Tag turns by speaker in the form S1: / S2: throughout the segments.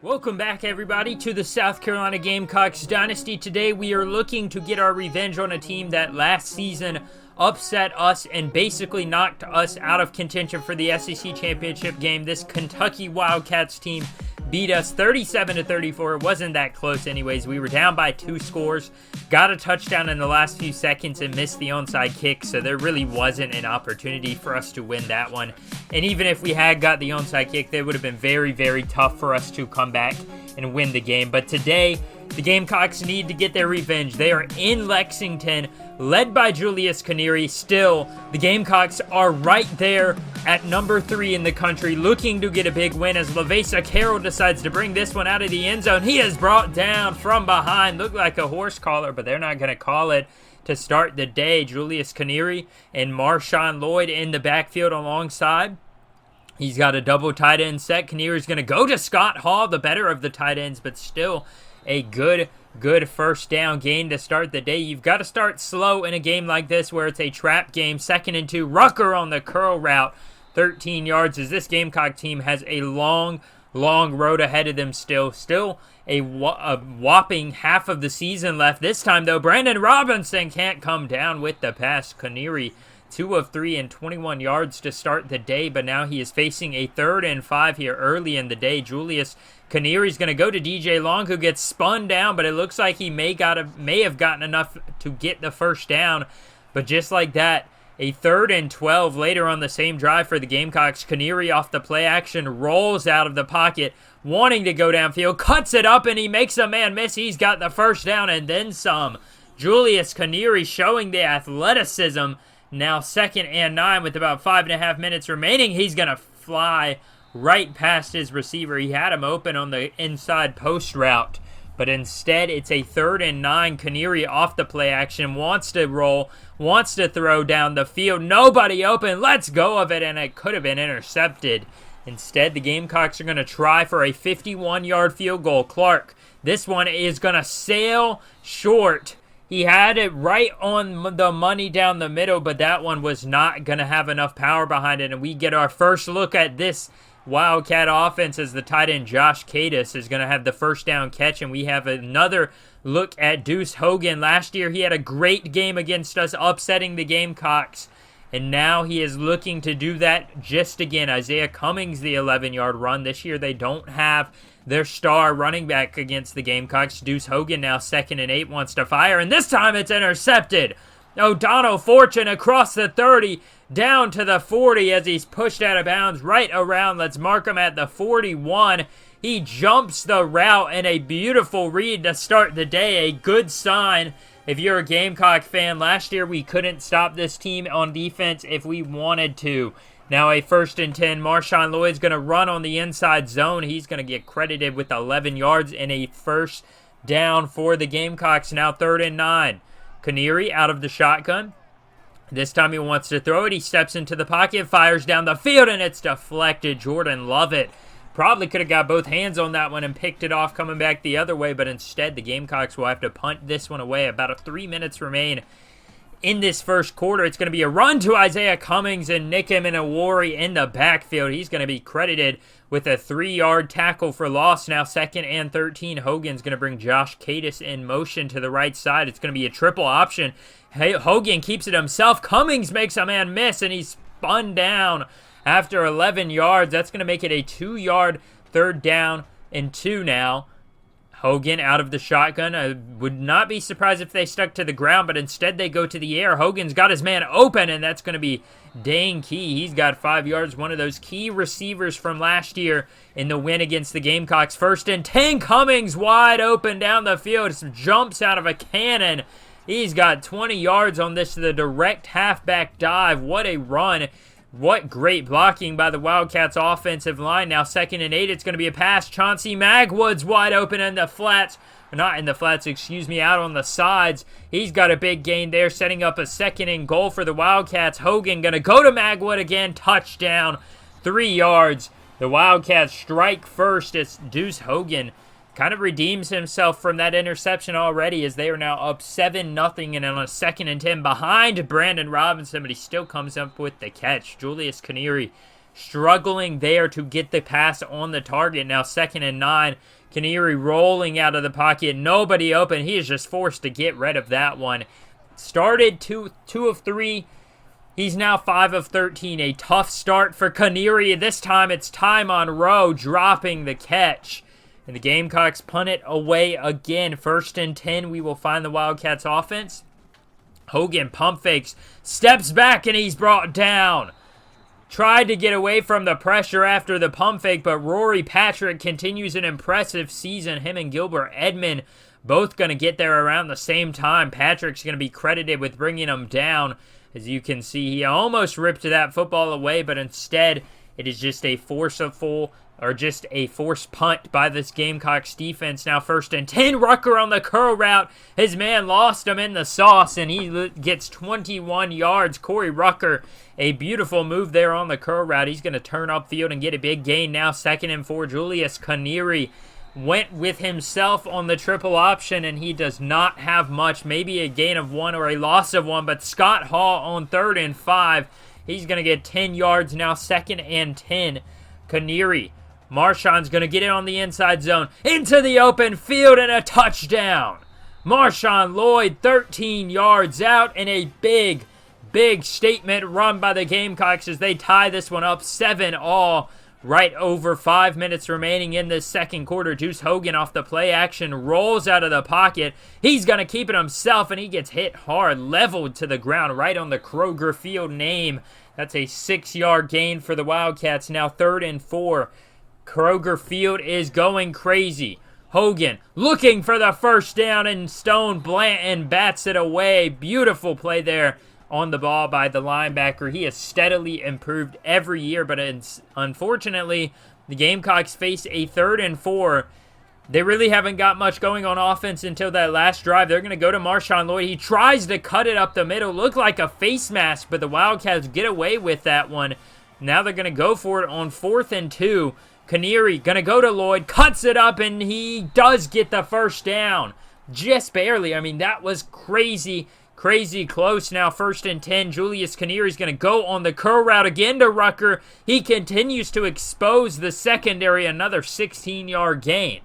S1: Welcome back, everybody, to the South Carolina Gamecocks Dynasty. Today, we are looking to get our revenge on a team that last season upset us and basically knocked us out of contention for the SEC Championship game. This Kentucky Wildcats team beat us 37-34. It wasn't that close anyways. We were down by 2 scores, got a touchdown in the last few seconds and missed the onside kick, so there really wasn't an opportunity for us to win that one. And even if we had got the onside kick, it would have been very, very tough for us to come back and win the game. But today, the Gamecocks need to get their revenge. They are in Lexington, led by Julius Canary. Still, the Gamecocks are right there at number 3 in the country, looking to get a big win as Lavesa Carroll decides to bring this one out of the end zone. He is brought down from behind. Looked like a horse collar, but they're not going to call it to start the day. Julius Canary and Marshawn Lloyd in the backfield alongside. He's got a double tight end set. Canary's going to go to Scott Hall, the better of the tight ends, but still a good first down gain to start the day. You've got to start slow in a game like this where it's a trap game. 2nd and 2. Rucker on the curl route. 13 yards as this Gamecock team has a long road ahead of them still. Still a whopping half of the season left. This time, though, Brandon Robinson can't come down with the pass. Canary 2 of 3 and 21 yards to start the day, but now he is facing a 3rd and 5 here early in the day. Julius Canary's going to go to DJ Long, who gets spun down, but it looks like he may have gotten enough to get the first down. But just like that, a 3rd and 12 later on the same drive for the Gamecocks. Canary off the play action rolls out of the pocket, wanting to go downfield, cuts it up, and he makes a man miss. He's got the first down and then some. Julius Canary showing the athleticism. Now 2nd and 9 with about 5.5 minutes remaining. He's going to fly right past his receiver. He had him open on the inside post route, but instead it's a 3rd and 9. Canary off the play action, wants to roll, wants to throw down the field. Nobody open, lets go of it, and it could have been intercepted. Instead, the Gamecocks are going to try for a 51-yard field goal. Clark, this one is going to sail short. He had it right on the money down the middle, but that one was not going to have enough power behind it. And we get our first look at this Wildcat offense as the tight end Josh Cadis is going to have the first down catch. And we have another look at Deuce Hogan. Last year, he had a great game against us, upsetting the Gamecocks. And now he is looking to do that just again. Isaiah Cummings, the 11-yard run. This year, they don't have their star running back against the Gamecocks. Deuce Hogan now 2nd and 8 wants to fire, and this time it's intercepted. O'Donnell Fortune across the 30 down to the 40 as he's pushed out of bounds right around. Let's mark him at the 41. He jumps the route and a beautiful read to start the day. A good sign if you're a Gamecock fan. Last year we couldn't stop this team on defense if we wanted to. Now a 1st and 10. Marshawn Lloyd's going to run on the inside zone. He's going to get credited with 11 yards and a first down for the Gamecocks. Now 3rd and 9. Canary out of the shotgun. This time he wants to throw it. He steps into the pocket, fires down the field, and it's deflected. Jordan Lovett probably could have got both hands on that one and picked it off coming back the other way, but instead the Gamecocks will have to punt this one away. About 3 minutes remain in this first quarter. It's going to be a run to Isaiah Cummings and Nick him in a worry in the backfield. He's going to be credited with a 3-yard tackle for loss. Now 2nd and 13. Hogan's going to bring Josh Cadis in motion to the right side. It's going to be a triple option. Hogan keeps it himself. Cummings makes a man miss, and he's spun down after 11 yards. That's going to make it a 2-yard 3rd down and 2 now. Hogan out of the shotgun. I would not be surprised if they stuck to the ground, but instead they go to the air. Hogan's got his man open, and that's going to be Dane Key. He's got 5 yards, one of those key receivers from last year in the win against the Gamecocks. 1st and 10. Cummings wide open down the field. Jumps out of a cannon. He's got 20 yards on this, the direct halfback dive. What a run. What great blocking by the Wildcats offensive line. Now 2nd and 8. It's going to be a pass. Chauncey Magwood's wide open in the flats. Not in the flats, excuse me, out on the sides. He's got a big gain there, setting up a 2nd and goal for the Wildcats. Hogan going to go to Magwood again. Touchdown. 3 yards. The Wildcats strike first. It's Deuce Hogan kind of redeems himself from that interception already as they are now up 7-0 and on a 2nd and 10 behind Brandon Robinson, but he still comes up with the catch. Julius Canary struggling there to get the pass on the target. Now 2nd and 9. Canary rolling out of the pocket. Nobody open. He is just forced to get rid of that one. Started 2 of 3. He's now 5 of 13. A tough start for Canary. This time it's Ty Monroe dropping the catch. And the Gamecocks punt it away again. 1st and 10. We will find the Wildcats offense. Hogan pump fakes. Steps back and he's brought down. Tried to get away from the pressure after the pump fake, but Rory Patrick continues an impressive season. Him and Gilbert Edmond both going to get there around the same time. Patrick's going to be credited with bringing him down. As you can see, he almost ripped that football away, but instead it is just a forced punt by this Gamecocks defense. Now 1st and 10. Rucker on the curl route. His man lost him in the sauce, and he gets 21 yards. Corey Rucker, a beautiful move there on the curl route. He's going to turn upfield and get a big gain. Now 2nd and 4. Julius Canary went with himself on the triple option, and he does not have much. Maybe a gain of 1 or a loss of 1, but Scott Hall on 3rd and 5. He's going to get 10 yards. Now 2nd and 10. Canary. Marshawn's going to get it on the inside zone. Into the open field and a touchdown. Marshawn Lloyd, 13 yards out, and a big statement run by the Gamecocks as they tie this one up 7-all. Right over 5 minutes remaining in this second quarter. Deuce Hogan off the play action rolls out of the pocket. He's going to keep it himself, and he gets hit hard, leveled to the ground right on the Kroger Field name. That's a 6-yard gain for the Wildcats. Now 3rd and 4. Kroger Field is going crazy. Hogan looking for the first down, and Stone Blanton bats it away. Beautiful play there on the ball by the linebacker. He has steadily improved every year, but unfortunately, the Gamecocks face a 3rd and 4. They really haven't got much going on offense until that last drive. They're going to go to Marshawn Lloyd. He tries to cut it up the middle. Looked like a face mask, but the Wildcats get away with that one. Now they're going to go for it on 4th and 2. Canary going to go to Lloyd, cuts it up, and he does get the first down. Just barely. I mean, that was crazy close. Now 1st and 10. Julius Canary's going to go on the curl route again to Rucker. He continues to expose the secondary. Another 16-yard gain.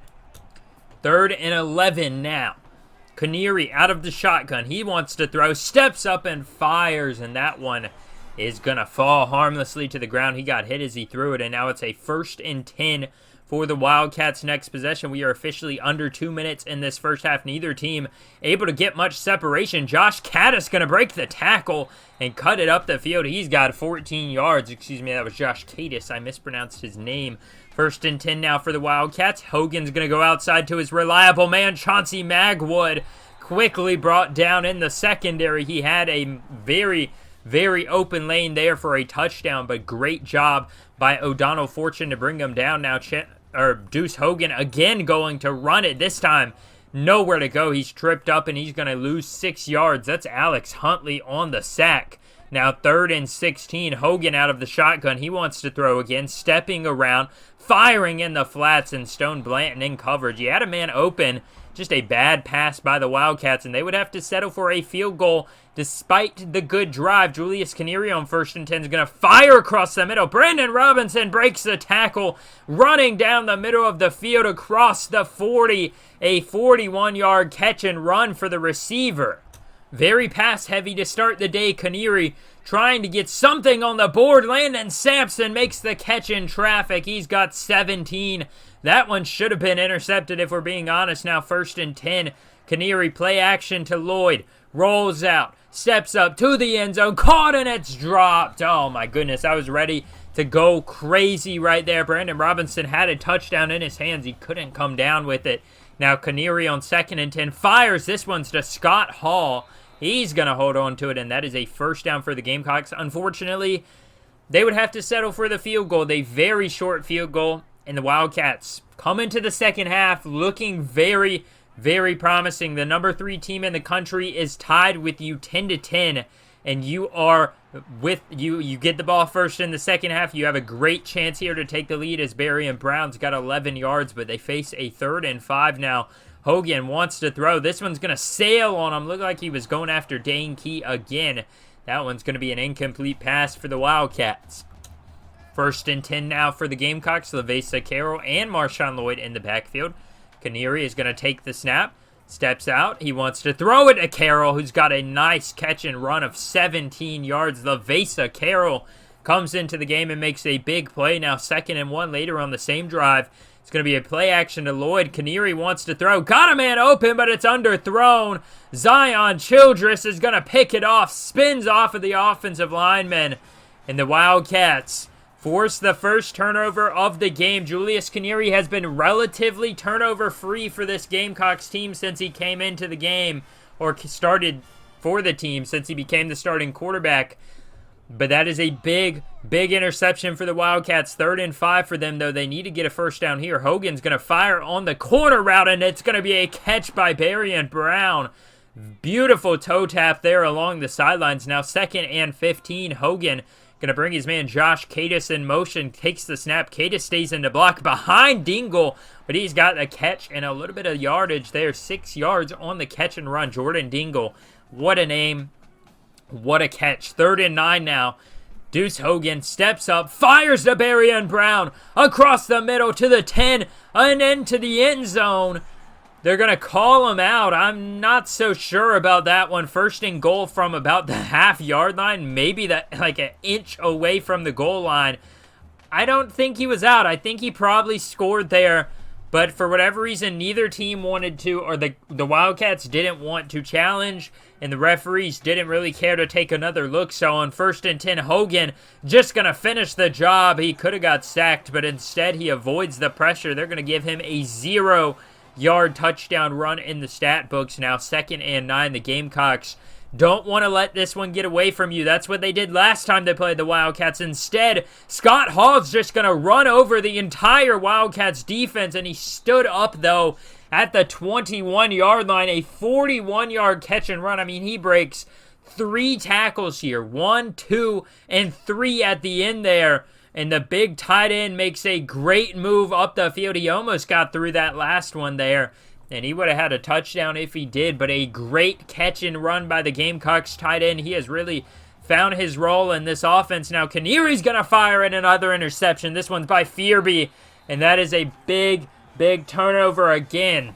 S1: 3rd and 11 now. Canary out of the shotgun. He wants to throw, steps up and fires, and that one is going to fall harmlessly to the ground. He got hit as he threw it, and now it's a 1st and 10 for the Wildcats' next possession. We are officially under 2 minutes in this first half. Neither team able to get much separation. Josh Caddis going to break the tackle and cut it up the field. He's got 14 yards. Excuse me, that was Josh Caddis. I mispronounced his name. 1st and 10 now for the Wildcats. Hogan's going to go outside to his reliable man, Chauncey Magwood. Quickly brought down in the secondary. He had a very open lane there for a touchdown, but great job by O'Donnell Fortune to bring him down. Now Deuce Hogan again going to run it. This time, nowhere to go. He's tripped up, and he's going to lose 6 yards. That's Alex Huntley on the sack. Now 3rd and 16. Hogan out of the shotgun. He wants to throw again, stepping around, firing in the flats, and Stone Blanton in coverage. He had a man open. Just a bad pass by the Wildcats, and they would have to settle for a field goal despite the good drive. Julius Canary on 1st and 10 is going to fire across the middle. Brandon Robinson breaks the tackle, running down the middle of the field across the 40. A 41-yard catch and run for the receiver. Very pass-heavy to start the day. Canary trying to get something on the board. Landon Sampson makes the catch in traffic. He's got 17. That one should have been intercepted if we're being honest. Now 1st and 10. Canary play action to Lloyd. Rolls out. Steps up to the end zone. Caught, and it's dropped. Oh my goodness. I was ready to go crazy right there. Brandon Robinson had a touchdown in his hands. He couldn't come down with it. Now Canary on 2nd and 10 fires. This one's to Scott Hall. He's going to hold on to it, and that is a first down for the Gamecocks. Unfortunately, they would have to settle for the field goal. A very short field goal, and the Wildcats come into the second half looking very promising. The number 3 team in the country is tied with you 10-10, and you are with you get the ball first in the second half. You have a great chance here to take the lead as Barry and Brown's got 11 yards, but they face a 3rd and 5 now. Hogan wants to throw. This one's going to sail on him. Looked like he was going after Dane Key again. That one's going to be an incomplete pass for the Wildcats. First and 10 now for the Gamecocks. Lavesa Carroll and Marshawn Lloyd in the backfield. Canary is going to take the snap. Steps out. He wants to throw it to Carroll, who's got a nice catch and run of 17 yards. Lavesa Carroll comes into the game and makes a big play. Now 2nd and 1 later on the same drive. It's going to be a play action to Lloyd. Canary wants to throw. Got a man open, but it's underthrown. Zion Childress is going to pick it off. Spins off of the offensive lineman. And the Wildcats force the first turnover of the game. Julius Canary has been relatively turnover-free for this Gamecocks team since he came into the game, or started for the team since he became the starting quarterback. But that is a big, big interception for the Wildcats. 3rd and 5 for them, though. They need to get a first down here. Hogan's going to fire on the corner route, and it's going to be a catch by Berrien Brown. Beautiful toe tap there along the sidelines. Now 2nd and 15. Hogan going to bring his man Josh Cadis in motion. Takes the snap. Cadis stays in the block behind Dingle, but he's got a catch and a little bit of yardage there. 6 yards on the catch and run. Jordan Dingle, what a name. What a catch. 3rd and 9 now. Deuce Hogan steps up, fires to Berrien Brown across the middle to the 10 and into the end zone. They're going to call him out. I'm not so sure about that one. 1st and goal from about the half-yard line, maybe like an inch away from the goal line. I don't think he was out. I think he probably scored there. But for whatever reason, neither team wanted to, or the Wildcats didn't want to challenge, and the referees didn't really care to take another look. So on 1st and 10, Hogan just going to finish the job. He could have got sacked, but instead he avoids the pressure. They're going to give him a 0-yard touchdown run in the stat books. Now 2nd and 9, the Gamecocks don't want to let this one get away from you. That's what they did last time they played the Wildcats. Instead, Scott Hall's just going to run over the entire Wildcats defense, and he stood up, though, at the 21-yard line. A 41-yard catch and run. I mean, he breaks 3 tackles here. 1, 2, and 3 at the end there. And the big tight end makes a great move up the field. He almost got through that last one there, and he would have had a touchdown if he did, but a great catch and run by the Gamecocks tight end. He has really found his role in this offense. Now Canary's going to fire in another interception. This one's by Fearby, and that is a big, big turnover again.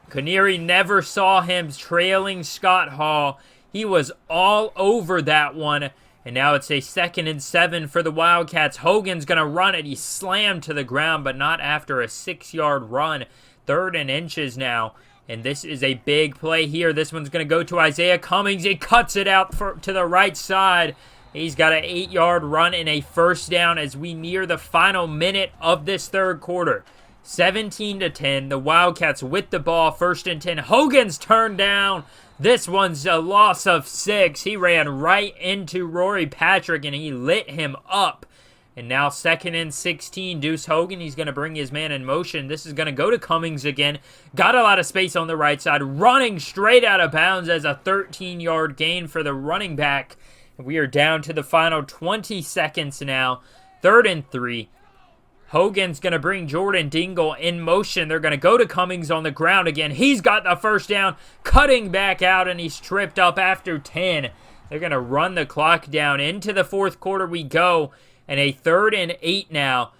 S1: Canary never saw him trailing Scott Hall. He was all over that one, and now it's a 2nd and 7 for the Wildcats. Hogan's going to run it. He slammed to the ground, but not after a 6-yard run. 3rd and inches now, and this is a big play here. This one's going to go to Isaiah Cummings. He cuts it out to the right side. He's got an 8-yard run and a first down as we near the final minute of this 3rd quarter. 17-10, the Wildcats with the ball. 1st and 10. Hogan's turned down. This one's a loss of 6. He ran right into Rory Patrick, and he lit him up. And now 2nd and 16, Deuce Hogan, he's going to bring his man in motion. This is going to go to Cummings again. Got a lot of space on the right side, running straight out of bounds as a 13-yard gain for the running back. We are down to the final 20 seconds now. 3rd and 3. Hogan's going to bring Jordan Dingle in motion. They're going to go to Cummings on the ground again. He's got the first down, cutting back out, and he's tripped up after 10. They're going to run the clock down. Into the 4th quarter we go. And a 3rd and 8 now.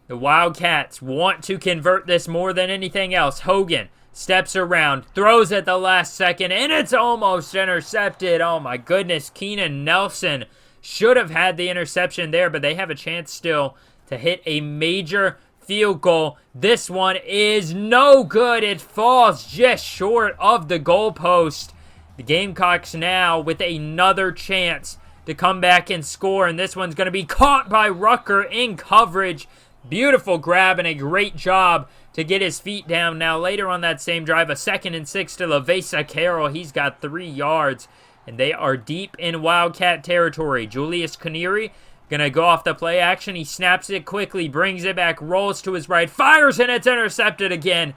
S1: The Wildcats want to convert this more than anything else. Hogan steps around, throws at the last second, and it's almost intercepted. Oh my goodness, Keenan Nelson should have had the interception there, but they have a chance still to hit a major field goal. This one is no good. It falls just short of the goalpost. The Gamecocks now with another chance to come back and score, and this one's going to be caught by Rucker in coverage. Beautiful grab and a great job to get his feet down. Now later on that same drive, a 2nd and 6 to Lavesa Carroll. He's got 3 yards, and they are deep in Wildcat territory. Julius Canary going to go off the play action. He snaps it quickly, brings it back, rolls to his right, fires, and it's intercepted again.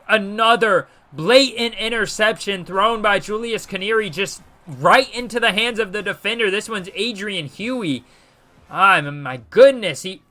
S1: Another blatant interception thrown by Julius Canary, just right into the hands of the defender. This one's Adrian Huey. My goodness, he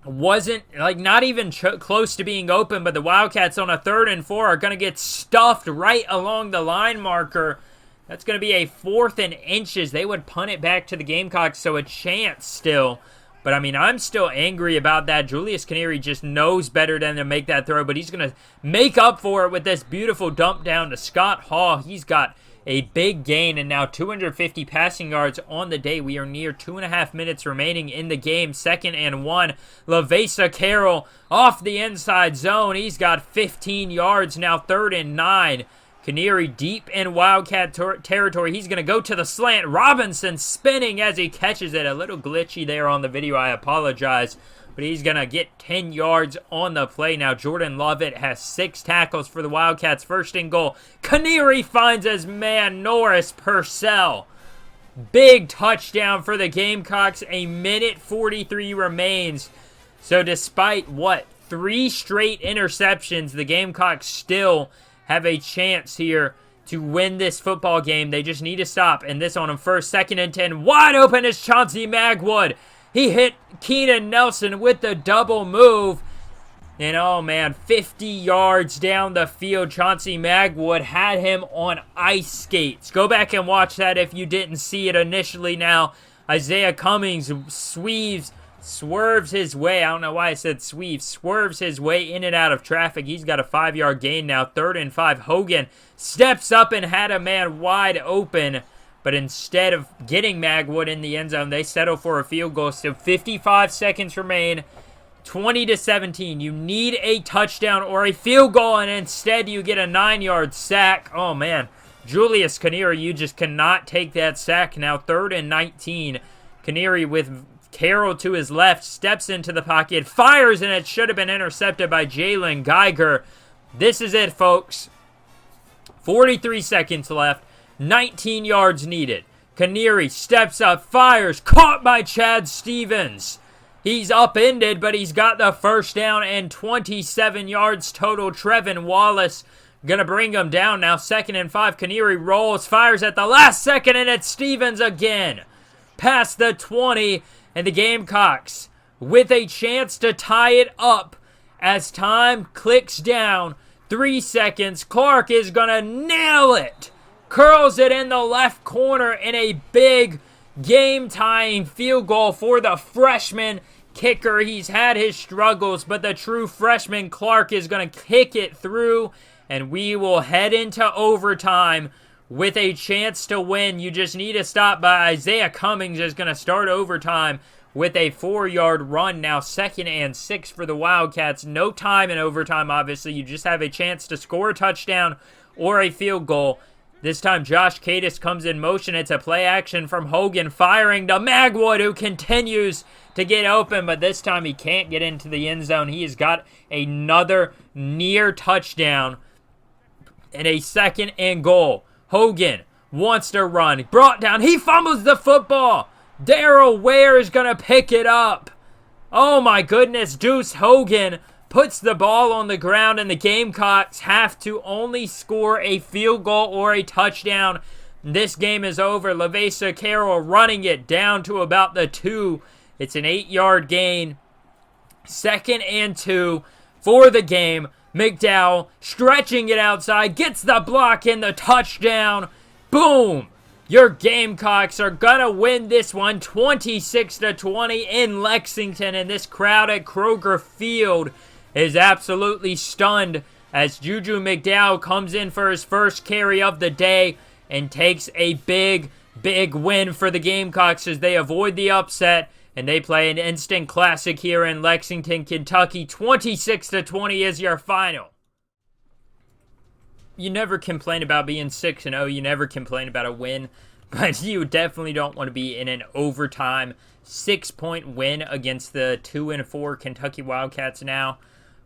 S1: wasn't, not even close to being open, but the Wildcats on a 3rd and 4 are going to get stuffed right along the line marker. That's going to be a 4th and inches. They would punt it back to the Gamecocks, so a chance still But, I mean, I'm still angry about that. Julius Canary just knows better than to make that throw, but he's going to make up for it with this beautiful dump down to Scott Hall. He's got a big gain, and now 250 passing yards on the day. We are near 2.5 minutes remaining in the game. 2nd and 1. Lavesa Carroll off the inside zone. He's got 15 yards now. 3rd and 9. Canary deep in Wildcat territory. He's going to go to the slant. Robinson spinning as he catches it. A little glitchy there on the video. I apologize. But he's going to get 10 yards on the play. Now Jordan Lovett has 6 tackles for the Wildcats. 1st and goal. Canary finds his man, Norris Purcell. Big touchdown for the Gamecocks. 1:43 remains. So despite, 3 straight interceptions, the Gamecocks still have a chance here to win this football game. They just need to stop. And this on him first. 2nd and 10. Wide open is Chauncey Magwood. He hit Keenan Nelson with the double move. And oh man, 50 yards down the field. Chauncey Magwood had him on ice skates. Go back and watch that if you didn't see it initially. Now Isaiah Cummings swerves his way. I don't know why I said swerves his way in and out of traffic. He's got a 5-yard gain now. 3rd and 5. Hogan steps up and had a man wide open. But instead of getting Magwood in the end zone, they settle for a field goal. So 55 seconds remain. 20-17. You need a touchdown or a field goal, and instead you get a 9-yard sack. Oh, man. Julius Canary, you just cannot take that sack. Now 3rd and 19. Canary with Carroll to his left, steps into the pocket, fires, and it should have been intercepted by Jalen Geiger. This is it, folks. 43 seconds left. 19 yards needed. Canary steps up, fires, caught by Chad Stevens. He's upended, but he's got the first down and 27 yards total. Trevin Wallace gonna bring him down now. 2nd and 5. Canary rolls, fires at the last second, and it's Stevens again. Past the 20, and the Gamecocks with a chance to tie it up as time clicks down. 3 seconds. Clark is gonna nail it. Curls it in the left corner in a big game-tying field goal for the freshman kicker. He's had his struggles, but the true freshman Clark is going to kick it through, and we will head into overtime with a chance to win. You just need a stop by Isaiah Cummings is going to start overtime with a 4-yard run. Now 2nd and 6 for the Wildcats. No time in overtime, obviously. You just have a chance to score a touchdown or a field goal. This time, Josh Cadis comes in motion. It's a play action from Hogan, firing to Magwood, who continues to get open, but this time he can't get into the end zone. He has got another near touchdown and a 2nd and goal. Hogan wants to run. Brought down. He fumbles the football. Darrell Ware is going to pick it up. Oh, my goodness. Deuce Hogan puts the ball on the ground, and the Gamecocks have to only score a field goal or a touchdown. This game is over. Lavesa Carroll running it down to about the 2. It's an 8-yard gain. 2nd and 2 for the game. McDowell stretching it outside, gets the block in the touchdown. Boom! Your Gamecocks are going to win this one 26-20 in Lexington, and this crowd at Kroger Field is absolutely stunned as Juju McDowell comes in for his first carry of the day and takes a big win for the Gamecocks as they avoid the upset and they play an instant classic here in Lexington, Kentucky. 26-20 is your final. You never complain about being 6-0. You never complain about a win, but you definitely don't want to be in an overtime 6-point win against the 2-4 Kentucky Wildcats now.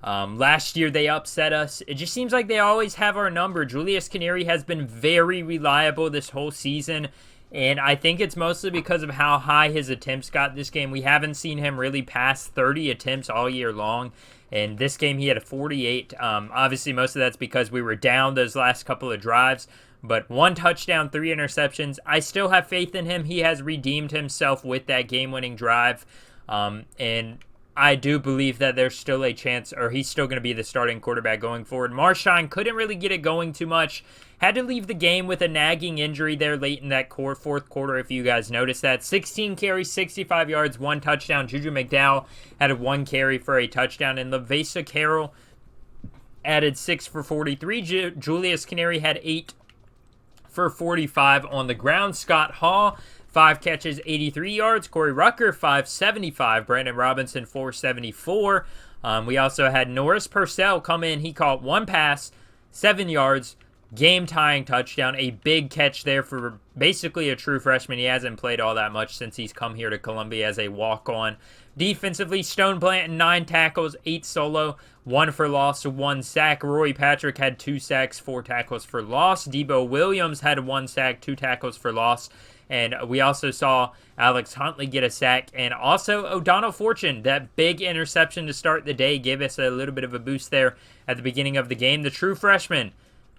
S1: Last year they upset us. It just seems like they always have our number. Julius Canary has been very reliable this whole season, and I think it's mostly because of how high his attempts got this game. We haven't seen him really pass 30 attempts all year long, and this game he had a 48. Obviously most of that's because we were down those last couple of drives, but 1 touchdown, 3 interceptions. I still have faith in him. He has redeemed himself with that game-winning drive, and I do believe that there's still a chance, or he's still going to be the starting quarterback going forward. Marshawn couldn't really get it going too much. Had to leave the game with a nagging injury there late in that fourth quarter, if you guys noticed that. 16 carries, 65 yards, 1 touchdown. Juju McDowell had 1 carry for a touchdown. And Lavesa Carroll added 6 for 43. Julius Canary had 8 for 45 on the ground. Scott Hall, 5 catches, 83 yards. Corey Rucker, 575. Brandon Robinson, 474. We also had Norris Purcell come in. He caught 1 pass, 7 yards, game-tying touchdown. A big catch there for basically a true freshman. He hasn't played all that much since he's come here to Columbia as a walk-on. Defensively, Stone Blanton, 9 tackles, 8 solo, 1 for loss, 1 sack. Roy Patrick had 2 sacks, 4 tackles for loss. Debo Williams had 1 sack, 2 tackles for loss. And we also saw Alex Huntley get a sack. And also O'Donnell Fortune, that big interception to start the day, gave us a little bit of a boost there at the beginning of the game. The true freshman,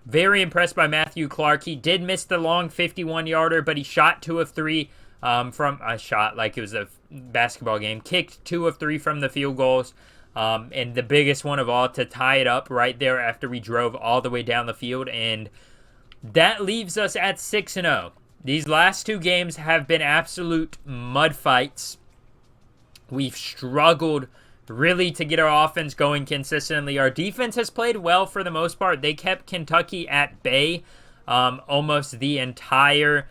S1: very impressed by Matthew Clark. He did miss the long 51-yarder, but he shot 2 of 3 from a shot like it was a basketball game. Kicked 2 of 3 from the field goals. And the biggest one of all to tie it up right there after we drove all the way down the field. And that leaves us at 6-0. These last 2 games have been absolute mud fights. We've struggled really to get our offense going consistently. Our defense has played well for the most part. They kept Kentucky at bay almost the entire,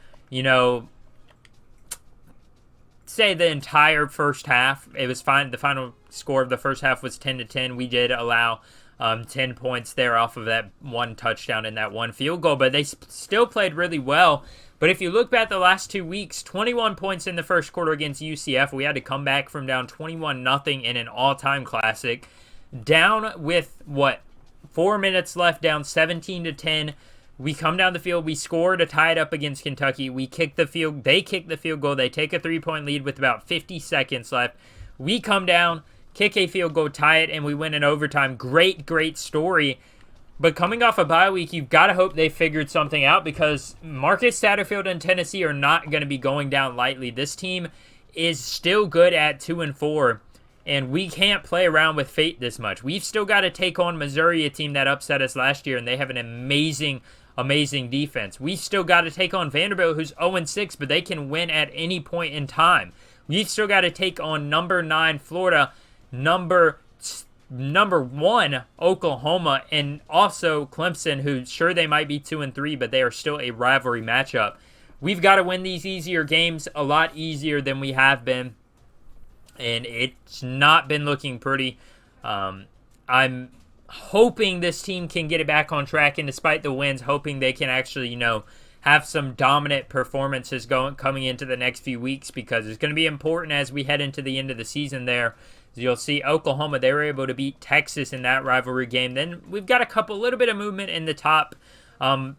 S1: say the entire first half. It was fine. The final score of the first half was 10-10. We did allow 10 points there off of that 1 touchdown and that 1 field goal, but they still played really well. But if you look back the last 2 weeks, 21 points in the first quarter against UCF. We had to come back from down 21-0 in an all-time classic. Down with, 4 minutes left, down 17-10. We come down the field. We score to tie it up against Kentucky. We kick the field. They kick the field goal. They take a 3-point lead with about 50 seconds left. We come down, kick a field goal, tie it, and we win in overtime. Great, great story. But coming off a bye week, you've got to hope they figured something out, because Marcus Satterfield and Tennessee are not going to be going down lightly. This team is still good at 2-4, and we can't play around with fate this much. We've still got to take on Missouri, a team that upset us last year, and they have an amazing defense. We've still got to take on Vanderbilt, who's 0-6, but they can win at any point in time. We've still got to take on number 9 Florida, number 1 Oklahoma, and also Clemson, who sure they might be 2-3, but they are still a rivalry matchup. We've got to win these easier games a lot easier than we have been, and it's not been looking pretty. I'm hoping this team can get it back on track, and despite the wins, hoping they can actually, have some dominant performances coming into the next few weeks, because it's going to be important as we head into the end of the season there. You'll see Oklahoma, they were able to beat Texas in that rivalry game. Then we've got a little bit of movement in the top 10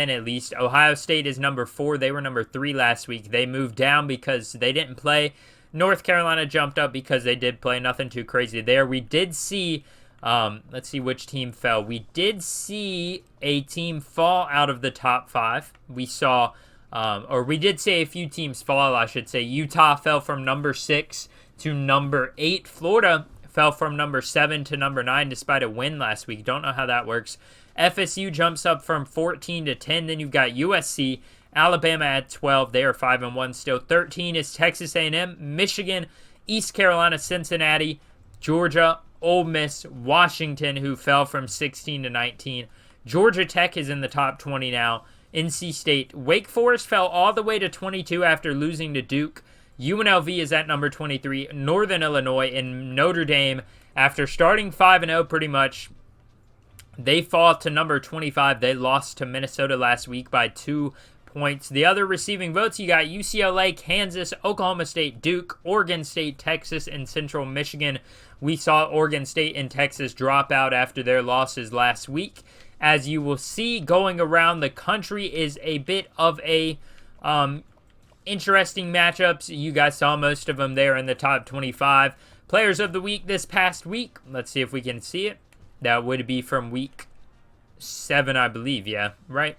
S1: at least. Ohio State is number 4. They were number 3 last week. They moved down because they didn't play. North Carolina jumped up because they did play. Nothing too crazy there. We did see, let's see which team fell. We did see a team fall out of the top 5. We saw, or we did see a few teams fall, I should say. Utah fell from number 6 to number 8. Florida fell from number 7 to number 9 despite a win last week. Don't know how that works. FSU jumps up from 14 to 10. Then you've got USC, Alabama at 12. They are 5-1 still. 13 is Texas A&M, Michigan, East Carolina, Cincinnati, Georgia, Ole Miss, Washington, who fell from 16 to 19. Georgia Tech is in the top 20 now. NC State, Wake Forest fell all the way to 22 after losing to Duke. UNLV is at number 23. Northern Illinois and Notre Dame, after starting 5-0 pretty much, they fall to number 25. They lost to Minnesota last week by 2 points. The other receiving votes, you got UCLA, Kansas, Oklahoma State, Duke, Oregon State, Texas, and Central Michigan. We saw Oregon State and Texas drop out after their losses last week. As you will see, going around the country is a bit of a interesting matchups. You guys saw most of them there in the top 25. Players of the week this past week. Let's see if we can see it. That would be from week 7, I believe. Yeah, right?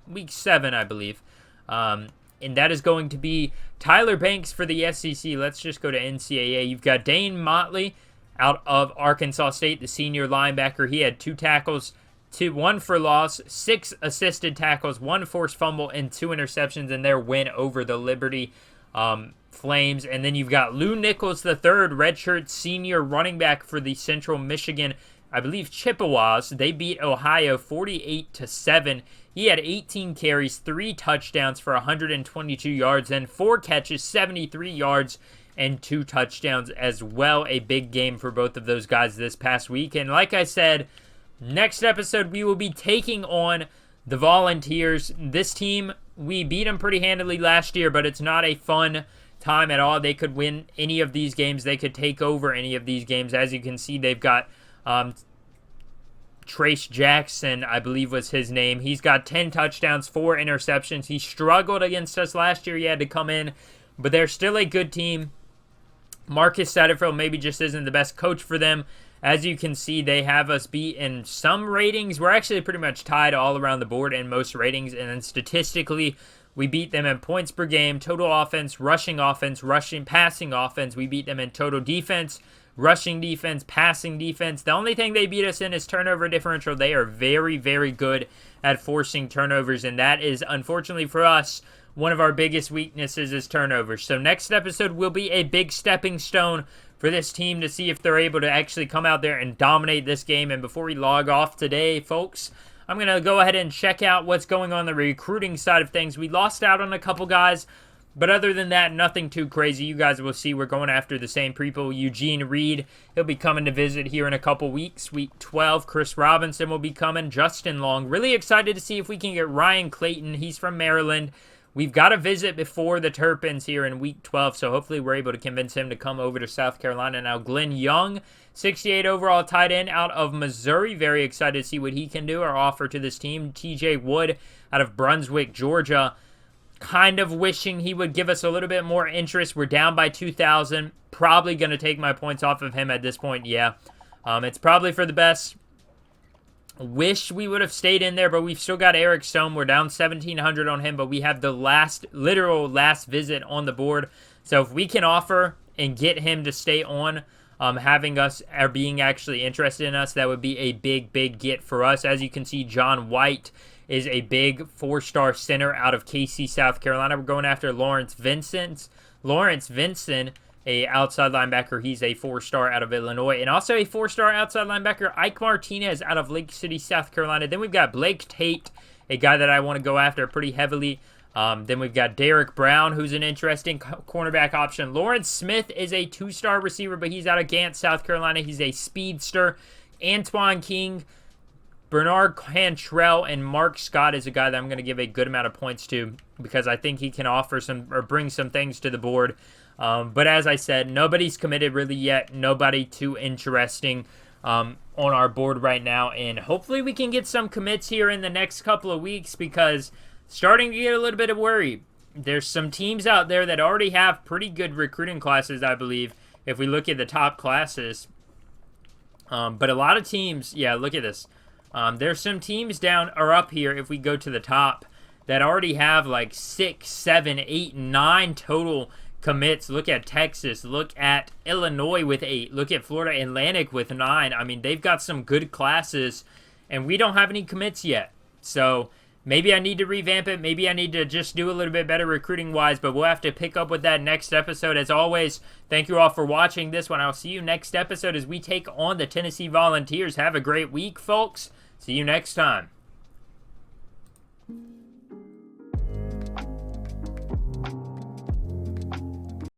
S1: Week 7, I believe. And that is going to be Tyler Banks for the SEC. Let's just go to NCAA. You've got Dane Motley out of Arkansas State, the senior linebacker. He had 2 tackles, 1 for loss, 6 assisted tackles, 1 forced fumble, and 2 interceptions in their win over the Liberty Flames. And then you've got Lou Nichols III, redshirt senior running back for the Central Michigan, I believe, Chippewas. They beat Ohio 48-7. He had 18 carries, 3 touchdowns for 122 yards, and 4 catches, 73 yards, and 2 touchdowns as well. A big game for both of those guys this past week. And like I said, next episode we will be taking on the Volunteers. This team, we beat them pretty handily last year, but it's not a fun time at all. They could win any of these games. They could take over any of these games. As you can see, they've got Trace Jackson, I believe was his name. He's got 10 touchdowns, 4 interceptions. He struggled against us last year. He had to come in, but they're still a good team. Marcus Satterfield maybe just isn't the best coach for them. As you can see, they have us beat in some ratings. We're actually pretty much tied all around the board in most ratings, and then statistically, we beat them in points per game, total offense, rushing, passing offense. We beat them in total defense, rushing defense, passing defense. The only thing they beat us in is turnover differential. They are very, very good at forcing turnovers, and that is, unfortunately for us, one of our biggest weaknesses is turnovers. So next episode will be a big stepping stone for this team to see if they're able to actually come out there and dominate this game. And before we log off today, folks, I'm going to go ahead and check out what's going on the recruiting side of things. We lost out on a couple guys, but other than that, nothing too crazy. You guys will see we're going after the same people. Eugene Reed, he'll be coming to visit here in a couple weeks. Week 12, Chris Robinson will be coming. Justin Long. Really excited to see if we can get Ryan Clayton. He's from Maryland. We've got a visit before the Terrapins here in Week 12, so hopefully we're able to convince him to come over to South Carolina. Now, Glenn Young, 68 overall tight end out of Missouri. Very excited to see what he can do or offer to this team. TJ Wood out of Brunswick, Georgia. Kind of wishing he would give us a little bit more interest. We're down by 2,000. Probably going to take my points off of him at this point, yeah. It's probably for the best. Wish we would have stayed in there, but we've still got Eric Stone. We're down 1,700 on him, but we have the literal last visit on the board. So if we can offer and get him to stay on, having us or being actually interested in us, that would be a big, big get for us. As you can see, John White is a big 4-star center out of KC, South Carolina. We're going after Lawrence Vincent, a outside linebacker. He's a 4-star out of Illinois. And also a 4-star outside linebacker, Ike Martinez out of Lake City, South Carolina. Then we've got Blake Tate, a guy that I want to go after pretty heavily. Then we've got Derek Brown, who's an interesting cornerback option. Lawrence Smith is a 2-star receiver, but he's out of Gant, South Carolina. He's a speedster. Antoine King, Bernard Cantrell, and Mark Scott is a guy that I'm going to give a good amount of points to because I think he can offer some or bring some things to the board. But as I said, nobody's committed really yet. Nobody too interesting on our board right now. And hopefully we can get some commits here in the next couple of weeks because starting to get a little bit of worry. There's some teams out there that already have pretty good recruiting classes, I believe, if we look at the top classes. But a lot of teams, yeah, look at this. There's some teams down or up here if we go to the top that already have like 6, 7, 8, 9 total commits. Look at Texas. Look at Illinois with 8. Look at Florida Atlantic with 9. I mean, they've got some good classes, and we don't have any commits yet. So maybe I need to revamp it. Maybe I need to just do a little bit better recruiting-wise, but we'll have to pick up with that next episode. As always, thank you all for watching this one. I'll see you next episode as we take on the Tennessee Volunteers. Have a great week, folks. See you next time.